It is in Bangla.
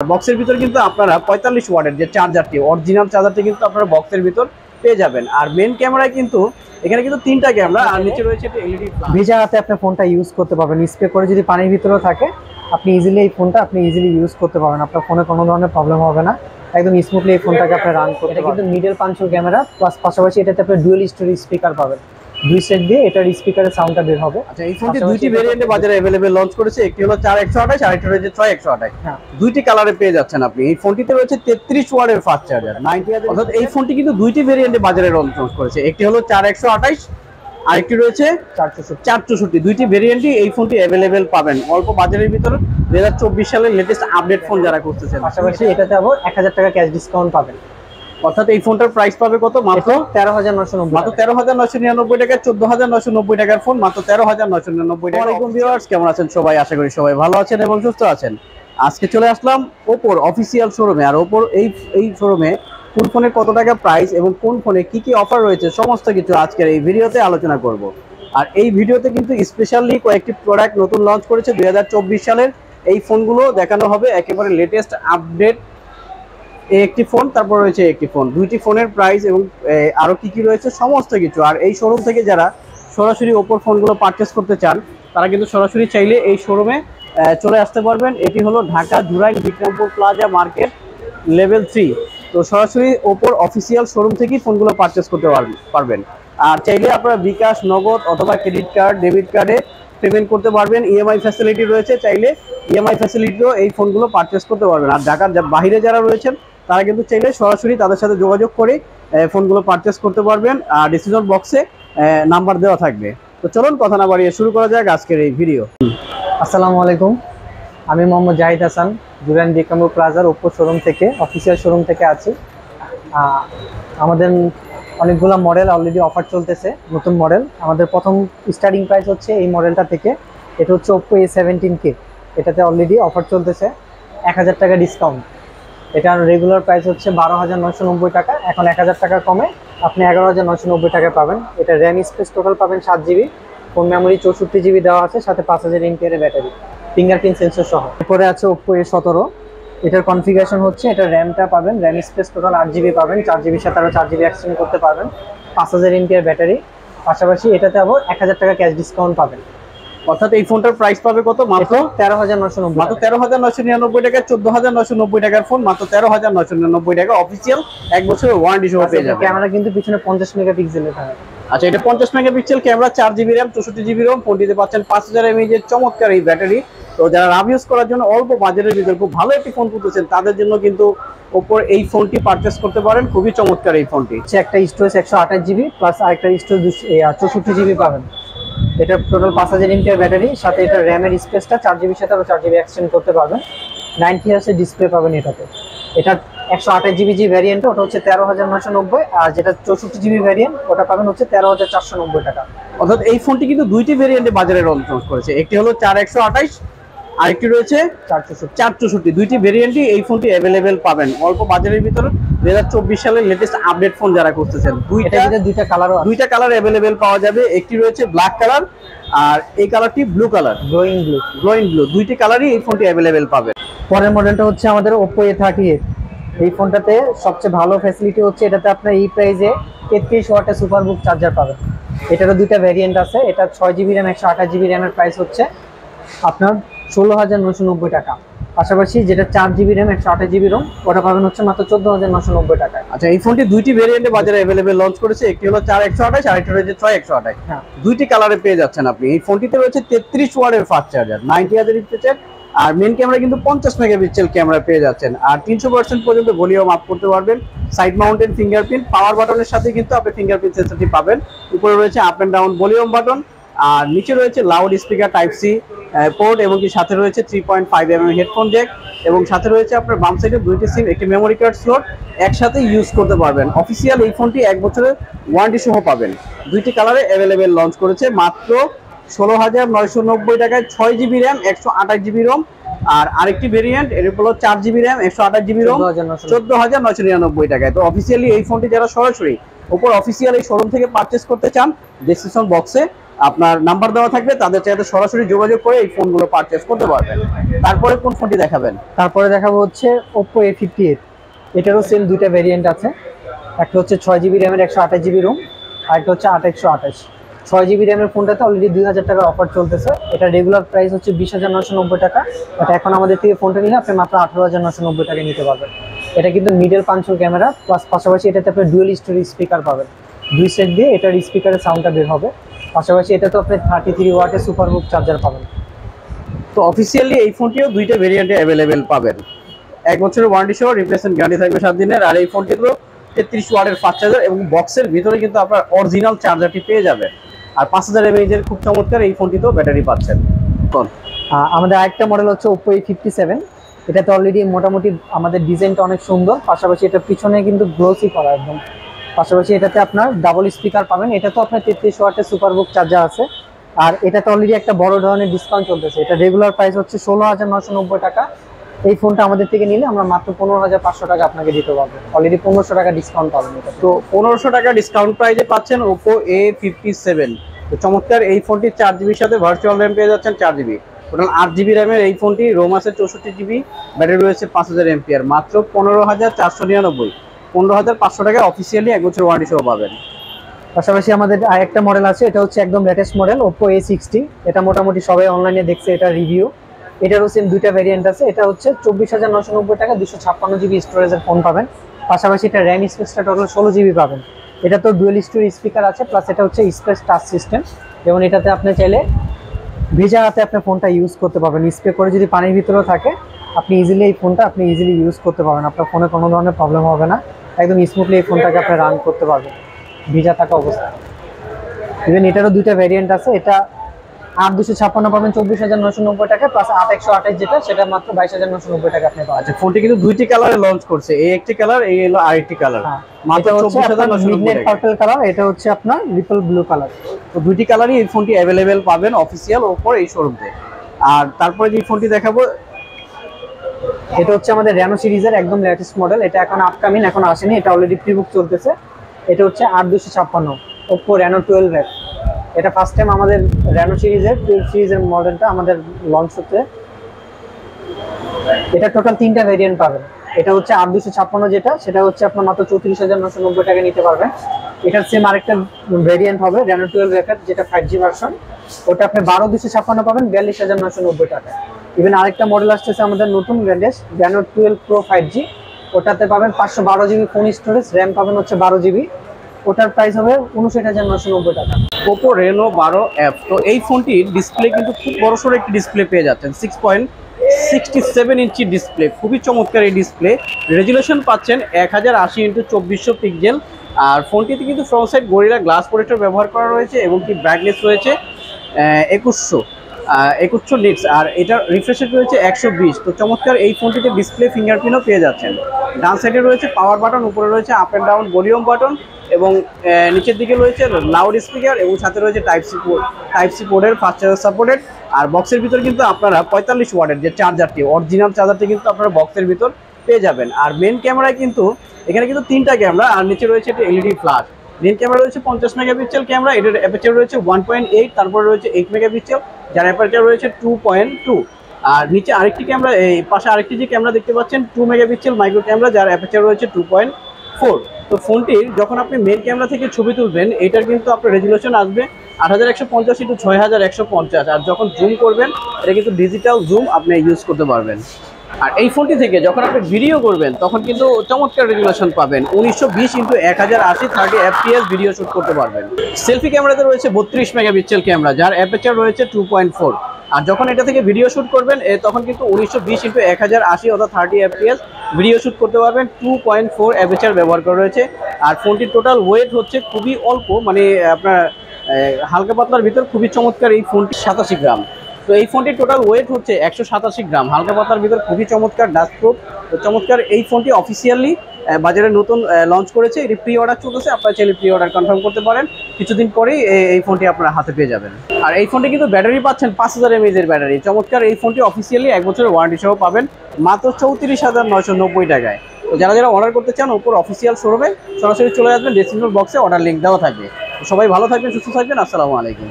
বক্সের ভিতর কিন্তু আপনারা 45 ওয়াটের যে চার্জারটি, অরিজিনাল চার্জারটি কিন্তু আপনারা বক্সের ভিতর পেয়ে যাবেন। আর মেন ক্যামেরায় কিন্তু এখানে কিন্তু 3টা ক্যামেরা আর নিচে রয়েছে একটা এলইডি ফ্ল্যাশ। ভেজা হাতে আপনি ফোনটা ইউজ করতে পারবেন, স্প্রে করে যদি পানির ভিতরেও থাকে আপনি ইজিলি এই ফোনটা ইজিলি ইউজ করতে পারবেন। আপনার ফোনে কোনো ধরনের প্রবলেম হবে না, একদম স্মুথলি এই ফোনটাকে আপনি রান করতে পারবেন। এটা কিন্তু মিডল পাঞ্চল ক্যামেরা প্লাস পাশাপাশি এটাতে আপনি ডুয়াল স্টোরি স্পিকার পাবেন, দুই সেট দিয়ে এটার স্পিকারের সাউন্ডটা বের হবে। আচ্ছা, এই ফোনটি দুইটি ভেরিয়েন্টে বাজারে अवेलेबल লঞ্চ করেছে, একটি হলো 4128 আর একটা রয়েছে 6128। হ্যাঁ, দুইটি কালারে পেয়ে যাচ্ছেন আপনি। এই ফোনটিতে রয়েছে 33 ওয়াটের ফাস্ট চার্জার 90,000। অর্থাৎ এই ফোনটি কিন্তু দুইটি ভেরিয়েন্টে বাজারে লঞ্চ করেছে, একটি হলো 4128 আর একটি রয়েছে 464। দুইটি ভেরিয়েন্টই এই ফোনটি अवेलेबल পাবেন অল্প বাজারের ভিতর 2024 সালের লেটেস্ট আপডেট ফোন যারা করতেছেন। পাশাপাশি এটাতে আবার 1000 টাকা ক্যাশ ডিসকাউন্ট পাবেন। অর্থাৎ এই ফোনটার প্রাইস পাবে কত? মাত্র 13,990, মাত্র 13,999 টাকা। 14,990 টাকার ফোন মাত্র 13,990 টাকা। ওয়ালাইকুম ভিউয়ার্স, কেমন আছেন সবাই? আশা করি সবাই ভালো আছেন এবং সুস্থ আছেন। আজকে চলে আসলাম ওপোর অফিসিয়াল শোরুমে। আর ওপোর এই শোরুমে কোন ফোনে কত টাকা প্রাইস এবং কোন ফোনে কি কি অফার রয়েছে সমস্ত কিছু আজকের এই ভিডিওতে আলোচনা করব। আর এই ভিডিওতে কিন্তু স্পেশালি কয়েকটি প্রোডাক্ট নতুন লঞ্চ করেছে 2024 সালের, এই ফোনগুলো দেখানো হবে। একেবারে লেটেস্ট আপডেট একটি ফোন, তারপর রয়েছে একটি ফোন, দুইটি ফোনের প্রাইস এবং আরো কি কি রয়েছে সমস্ত কিছু। আর এই শোরুম থেকে যারা সরাসরি ওপোর ফোনগুলো পারচেস করতে চান তারা কিন্তু সরাসরি চাইলে এই শোরুমে চলে আসতে পারবেন। এটি হলো Dhaka Jurain Bikrampur plaza market level 3। তো সরাসরি ওপোর অফিসিয়াল শোরুম থেকেই ফোনগুলো পারচেস করতে পারবেন। আর চাইলে আপনারা বিকাশ, নগদ অথবা ক্রেডিট কার্ড, ডেবিট কার্ডে পেমেন্ট করতে পারবেন। ইএমআই ফ্যাসিলিটি রয়েছে, চাইলে ইএমআই ফ্যাসিলিটিও এই ফোনগুলো পারচেস করতে পারবেন। আর ঢাকার বাইরে যারা রয়েছেন তারা কিন্তু চাইলে সরাসরি তাদের সাথে যোগাযোগ করে ফোনগুলো পারচেস করতে পারবেন। আর ডিসিশন বক্সে নাম্বার দেওয়া থাকবে। তো চলুন কথা না বাড়িয়ে শুরু করা যাক আজকের এই ভিডিও। আসসালামু আলাইকুম, আমি মোহাম্মদ জাহিদ হাসান, জুরাইন বিক্রমপুর প্লাজার ওপো শোরুম থেকে, অফিসিয়াল শোরুম থেকে আছি। আমাদের অনেকগুলো মডেল অলরেডি অফার চলতেছে, নতুন মডেল। আমাদের প্রথম স্টার্টিং প্রাইস হচ্ছে এই মডেলটা থেকে, এটা হচ্ছে ওপো A17K। এটাতে অলরেডি অফার চলতেছে 1000 টাকা ডিসকাউন্ট। এটার রেগুলার প্রাইস হচ্ছে 12,990 টাকা, এখন 1000 টাকা কমে আপনি 11,990 টাকায় পাবেন। এটা র্যাম স্পেস টোটাল পাবেন 7GB, ফোন মেমোরি 64GB দেওয়া আছে, সাথে 5000 mAh ব্যাটারি, ফিঙ্গারপ্রিন্ট সেন্সর সহ। এরপরে আছে ওপো A17। এটার কনফিগারেশন হচ্ছে, এটা র্যামটা পাবেন, র্যাম স্পেস টোটাল 8GB পাবেন, 4GBর সাথে আরও 4GB এক্সটেন্ড করতে পারবেন, 5000 mAh ব্যাটারি। পাশাপাশি এটাতে আবার 1000 টাকা ক্যাশ ডিসকাউন্ট পাবেন। অর্থাৎ এই ফোনটার প্রাইস পাবে কত? মাত্র 13,990, মাত্র 13,999 টাকা। 14,990 টাকার ফোন মাত্র 13,990 টাকা। অফিসিয়াল 1 বছরের ওয়ারেন্টি সহ পেয়ে যাবেন। ক্যামেরা কিন্তু পিছনে 50 মেগাপিক্সেলের থাকে। আচ্ছা, এটা 50 megapixel camera, 4GB RAM, 64GB Rome. ফোনটিতে পাচ্ছেন 5000 mAh এর চমৎকার এই ব্যাটারি। তো যারা রাফ ইউজ করার জন্য অল্প বাজেটের ভিতরে খুব ভালো একটি ফোন খুঁজছেন তাদের জন্য কিন্তু ওপোর এই ফোনটি পারচেস করতে পারেন। খুবই চমৎকার এই ফোনটি। একটা স্টোরেজ 128GB প্লাস আরেকটা স্টোরেজ 64GB পাবেন। এটা টোটাল 5000 mAh ব্যাটারি, সাথে এটা র্যামের স্পেসটা 4GBর সাথে আরও 4GB এক্সটেন্ড করতে পারবেন। 90 হার্টজের ডিসপ্লে পাবেন এটাতে। এটা 128GB যে ভ্যারিয়েন্ট ওটা হচ্ছে 13,990, আর যেটা 64GB ভ্যারিয়েন্ট ওটা পাবেন হচ্ছে 13,490 টাকা। অর্থাৎ এই ফোনটি কিন্তু দুইটি ভেরিয়েন্টে বাজারে লঞ্চ করেছে, একটি হলো 4128 আরেকটি রয়েছে 464। দুইটি ভেরিয়েন্টই এই ফোনটি अवेलेबल পাবেন অল্প বাজারের ভিতর 2024 সালের লেটেস্ট আপডেট ফোন যারা করতেছেন। দুইটা কালার अवेलेबल পাওয়া যাবে, একটি রয়েছে ব্ল্যাক কালার আর এই কালারটি ব্লু কালার, গ্লোয়িং ব্লু। দুইটি কালারই এই ফোনটি अवेलेबल পাবেন। পরের মডেলটা হচ্ছে আমাদের Oppo A38। এই ফোনটাতে সবচেয়ে ভালো ফ্যাসিলিটি হচ্ছে এটাতে আপনার এই প্রাইসে 33 ওয়াটের সুপারবুক চার্জার পাবেন। এটারও দুইটা ভ্যারিয়েন্ট আছে। এটা 6GB র্যাম 128GB র্যামের প্রাইস হচ্ছে আপনার 16,990 টাকা। পাশাপাশি যেটা 4GB র্যাম 128GB রোম ওটা পাবেন হচ্ছে মাত্র 14,990 টাকা। আচ্ছা, এই ফোনটি দুইটি ভেরিয়েন্টে বাজারে अवेलेबल লঞ্চ করেছে, একটি হলো 4128 আর একটা রয়েছে 6128। হ্যাঁ, দুইটি কালারে পেয়ে যাচ্ছেন আপনি। এই ফোনটিতে রয়েছে 33 ওয়াটের ফাস্ট চার্জার, 90,000 mAh। আর মেন ক্যামেরা কিন্তু 50 মেগাপিক্সেল ক্যামেরা পেয়ে যাচ্ছেন। আর 300% পর্যন্ত ভলিউম আপ করতে পারবেন। সাইড মাউন্টেড ফিঙ্গারপ্রিন্ট, পাওয়ার বাটনের সাথে কিন্তু আপনি ফিঙ্গারপ্রিন্ট সেন্সরটি পাবেন। উপরে রয়েছে up and down volume button, আর নিচে রয়েছে loud speaker type C port, এবং কি সাথে রয়েছে 3.5mm হেডফোন জ্যাক, এবং সাথে রয়েছে আপনার বাম সাইডে দুইটি সিম, একটি মেমোরি কার্ড স্লট একসাথে ইউজ করতে পারবেন। অফিসিয়াল এই ফোনটি 1 বছরের ওয়ারেন্টি সহ পাবেন। দুইটি কালারে अवेलेबल লঞ্চ করেছে মাত্র 16,990 টাকায়। 6GB র্যাম 128GB রোম, আর আরেকটি ভেরিয়েন্ট এর হলো 4GB র্যাম 128GB রোম 14,999 টাকায়। তো অফিসিয়ালি এই ফোনটি যারা সরাসরি ওপর অফিসিয়াল এই শোরুম থেকে পারচেস করতে চান, ডেসক্রিপশন বক্সে আপনার নাম্বার দেওয়া থাকবে, তাদের চাইতে সরাসরি যোগাযোগ করে এই ফোনগুলো পারচেজ করতে পারবেন। তারপরে কোন ফোনটি দেখাবেন? তারপরে দেখাবো হচ্ছে Oppo A58। এটারও সেম দুইটা ভেরিয়েন্ট আছে, একটা হচ্ছে 6GB র্যামের 128GB রোম, আর একটা হচ্ছে 8 128। 6GB র্যামের ফোনটাতে অলরেডি 2000 টাকার অফার চলতেছে। এটা রেগুলার প্রাইস হচ্ছে 20,990 টাকা, বাট এখন আমাদের থেকে ফোনটা নিলে আপনি মাত্র 18,990 টাকায় নিতে পারবেন। এটা কিন্তু মিডল পাঞ্চল ক্যামেরা, প্লাস পাশাপাশি এটাতে আপনি ডুয়েল স্টোরি স্পিকার পাবেন, দুই সেট দিয়ে এটার স্পিকারের সাউন্ডটা বের হবে। পাশাপাশি এটা তো আপনি 33 ওয়াটের সুপারবুক চার্জার পাবেন। তো অফিসিয়ালি এই ফোনটিও দুইটা ভেরিয়েন্টে অ্যাভেলেবেল পাবেন। 1 বছরের ওয়ারেন্টি সহ রিপ্লেসমেন্ট গ্যারান্টি থাকবে 7 দিনের। আর এই ফোনটিগুলো 33 ওয়াটের ফাস্ট চার্জার এবং বক্সের ভিতরে কিন্তু আপনার অরিজিনাল চার্জারটি পেয়ে যাবেন। আর 5000 mAh এর খুব চমৎকার এই ফোনটিতেও ব্যাটারি পাচ্ছেন। আমাদের আরেকটা মডেল হচ্ছে Oppo A57। এটাতে অলরেডি মোটামুটি আমাদের ডিজাইনটা অনেক সুন্দর, পাশাপাশি এটার পিছনে কিন্তু গ্লোসি করা একদম। পাশাপাশি এটাতে আপনার ডাবল স্পিকার পাবেন, এটা তো আপনার 33 ওয়াটের সুপারবুক চার্জার আছে। আর এটাতে অলরেডি একটা বড় ধরনের ডিসকাউন্ট চলতেছে, এটা রেগুলার প্রাইস হচ্ছে 16,990 টাকা। এই ফোনটা আমাদের থেকে নিলে আমরা মাত্র 15,500 টাকা আপনাকে দিতে পারবো, অলরেডি 1500 টাকা ডিসকাউন্ট পাবেন। এটা তো 1500 টাকা ডিসকাউন্ট প্রাইসে পাচ্ছেন Oppo A57। তো চমৎকার এই ফোনটি 4GB সাথে ভার্চুয়াল র্যাম পেয়ে যাচ্ছেন 4GB, টোটাল 8GB র্যামের এই ফোনটি, রোম আছে 64GB, ব্যাটারি রয়েছে 5000 mAh, মাত্র 15,499, 15,500 টাকা অফিসিয়ালি 1 বছর ওয়ারেন্টি সহ পাবেন। পাশাপাশি আমাদের আরেকটা মডেল আছে, এটা হচ্ছে একদম লেটেস্ট মডেল Oppo A60। এটা মোটামুটি সবাই অনলাইনে দেখছে এটা রিভিউ। এটারও সেম দুইটা ভেরিয়েন্ট আছে, এটা হচ্ছে 24,990 টাকা, 256GB স্টোরেজের ফোন পাবেন। পাশাপাশি এটা র্যাম স্পেসটা টোটাল 16GB পাবেন। এটা তো ডুয়েল স্টোরি স্পিকার আছে, প্লাস এটা হচ্ছে স্পেস টাচ সিস্টেম, এবং এটাতে আপনি চাইলে ভেজা হাতে আপনি ফোনটা ইউজ করতে পারবেন। স্প্রে করে যদি পানির ভিতরেও থাকে আপনি ইজিলি এই ফোনটা আপনি ইজিলি ইউজ করতে পারবেন, আপনার ফোনে কোনো ধরনের প্রবলেম হবে না, একদম স্মুথলি এই ফোনটাকে আপনি রান করতে পারবেন ভিজা থাকা অবস্থায়। ইভেন এটারও দুইটা ভেরিয়েন্ট আছে, এটা 8 256 পাবেন 24,990 টাকা, প্লাস 8 128 যেটা সেটা মাত্র 22,990 টাকা আপনি পাবেন। আচ্ছা, ফোনটি কিন্তু দুইটি কালারে লঞ্চ করছে, এই একটি কালার, এই হলো আরেকটি কালার, মাত্র 24,990 টাকা। পার্পল কালার, এটা হচ্ছে আপনার রিপল ব্লু কালার। তো দুইটি কালারই এই ফোনটি অ্যাভেলেবেল পাবেন অফিসিয়াল Oppo এই শোরুমে। আর তারপরে যে ফোনটি দেখাবো, এটা হচ্ছে আমাদের Reno সিরিজের একদম লেটেস্ট মডেল, এটা এখন আপকামিং, এখন আসেনি, এটা অলরেডি প্রি বুক চলতেছে। এটা হচ্ছে 8 256 Oppo Reno 12F। এটা ফার্স্ট টাইম আমাদের Reno সিরিজের 12 সিরিজের মডেলটা আমাদের লঞ্চ হচ্ছে। এটা টোটাল 3টা ভেরিয়েন্ট পাবেন। এটা হচ্ছে 8 256 যেটা, সেটা হচ্ছে আপনার মাত্র 34,990 টাকা নিতে পারবেন। এটার সেম আরেকটা ভেরিয়েন্ট হবে Reno 12F যেটা 5G ভার্সন, ওটা আপনি 12 256 পাবেন 42,990 টাকা। ইভেন আরেকটা মডেল আসছে আমাদের নতুন লেটেস্ট Reno 12 Pro 5G, ওটাতে পাবেন 512GB ফোন স্টোরেজ, র্যাম পাবেন হচ্ছে 12GB, ওটার প্রাইস হবে 59,990 টাকা। Oppo Reno 12F। তো এই ফোনটির ডিসপ্লে কিন্তু খুব বড়সড় একটি ডিসপ্লে পেয়ে যাচ্ছেন, 6.67 ইঞ্চি ডিসপ্লে, খুবই চমৎকার এই ডিসপ্লে। রেজুলেশন পাচ্ছেন 1080x2400 পিক্সেল। আর ফোনটিতে কিন্তু front side gorilla glass protector ব্যবহার করা রয়েছে এবং কি ব্রাইটনেস রয়েছে 2100 নিটস, আর এটার রিফ্রেশ রেট রয়েছে 120। তো চমৎকার এই ফোনটিতে ডিসপ্লে ফিঙ্গারপ্রিন্টও পেয়ে যাচ্ছেন। ডান সাইডে রয়েছে পাওয়ার বাটন, উপরে রয়েছে up and down volume button, এবং নিচের দিকে রয়েছে লাউড স্পিকার, এবং সাথে রয়েছে টাইপ সি পোর্টের ফাস্ট চার্জার সাপোর্টেড। আর বক্সের ভিতর কিন্তু আপনারা 45 ওয়াটের যে চার্জারটি, অরিজিনাল চার্জারটি কিন্তু আপনারা বক্সের ভিতর পেয়ে যাবেন। আর মেন ক্যামেরায় কিন্তু এখানে কিন্তু 3টা ক্যামেরা, আর নিচে রয়েছে একটি এলইডি ফ্ল্যাশ। মেন ক্যামেরা রয়েছে 50 মেগাপিক্সেল ক্যামেরা, এটার অ্যাপারচার রয়েছে 1.8, তারপরে রয়েছে 8 মেগাপিক্সেল, যার অ্যাপারচার রয়েছে 2.2। আর নিচে আরেকটি ক্যামেরা, এই পাশে আরেকটি যে ক্যামেরা দেখতে পাচ্ছেন 2 মেগাপিক্সেল মাইক্রো ক্যামেরা, যার অ্যাপারচার রয়েছে 2.4। তো ফোনটির যখন আপনি মেন ক্যামেরা থেকে ছবি তুলবেন, এটার কিন্তু আপনার রেজুলেশন আসবে 8150 × 6150, আর যখন জুম করবেন এটা কিন্তু ডিজিটাল জুম আপনি ইউজ করতে পারবেন। আর এই ফোনটি থেকে যখন আপনি ভিডিও করবেন তখন কিন্তু চমৎকার রেজুলেশন পাবেন, 1920 × 1080 30 fps ভিডিও শুট করতে পারবেন। সেলফি ক্যামেরাতে রয়েছে 32 মেগাপিক্সেল ক্যামেরা, যার অ্যাপারচার রয়েছে 2.4। আর যখন এটা থেকে ভিডিও শুট করবেন তখন কিন্তু 1920 × 1080 অর্থাৎ 30 fps ভিডিও শুট করতে পারবেন। 2.4 অ্যাপারচার ব্যবহার করা রয়েছে। আর ফোনটির টোটাল ওয়েট হচ্ছে খুবই অল্প, মানে আপনার হালকা পাতলার ভিতর খুবই চমৎকার এই ফোনটি 87 গ্রাম। তো এই ফোনটির টোটাল ওয়েট হচ্ছে 187 গ্রাম, হালকা পাতলার ভিতর খুবই চমৎকার, ডাস্ট প্রুফ। তো চমৎকার এই ফোনটি অফিসিয়ালি বাজারে নতুন লঞ্চ করেছে, এটি প্রি অর্ডার চলতেছে, আপনারা চাইলে প্রি অর্ডার কনফার্ম করতে পারেন, কিছুদিন পরেই এই ফোনটি আপনারা হাতে পেয়ে যাবেন। আর এই ফোনটি কিন্তু ব্যাটারি পাচ্ছেন 5000 mAh এর ব্যাটারি। চমৎকার এই ফোনটি অফিসিয়ালি 1 বছরের ওয়ারেন্টি সহ পাবেন মাত্র 34,990 টাকায়। তো যারা যারা অর্ডার করতে চান Oppo অফিসিয়াল শোরুমে সরাসরি চলে আসবেন, ডেসক্রিপশন বক্সে অর্ডার লিঙ্ক দেওয়া থাকবে। সবাই ভালো থাকবেন, সুস্থ থাকবেন, আসসালামু আলাইকুম।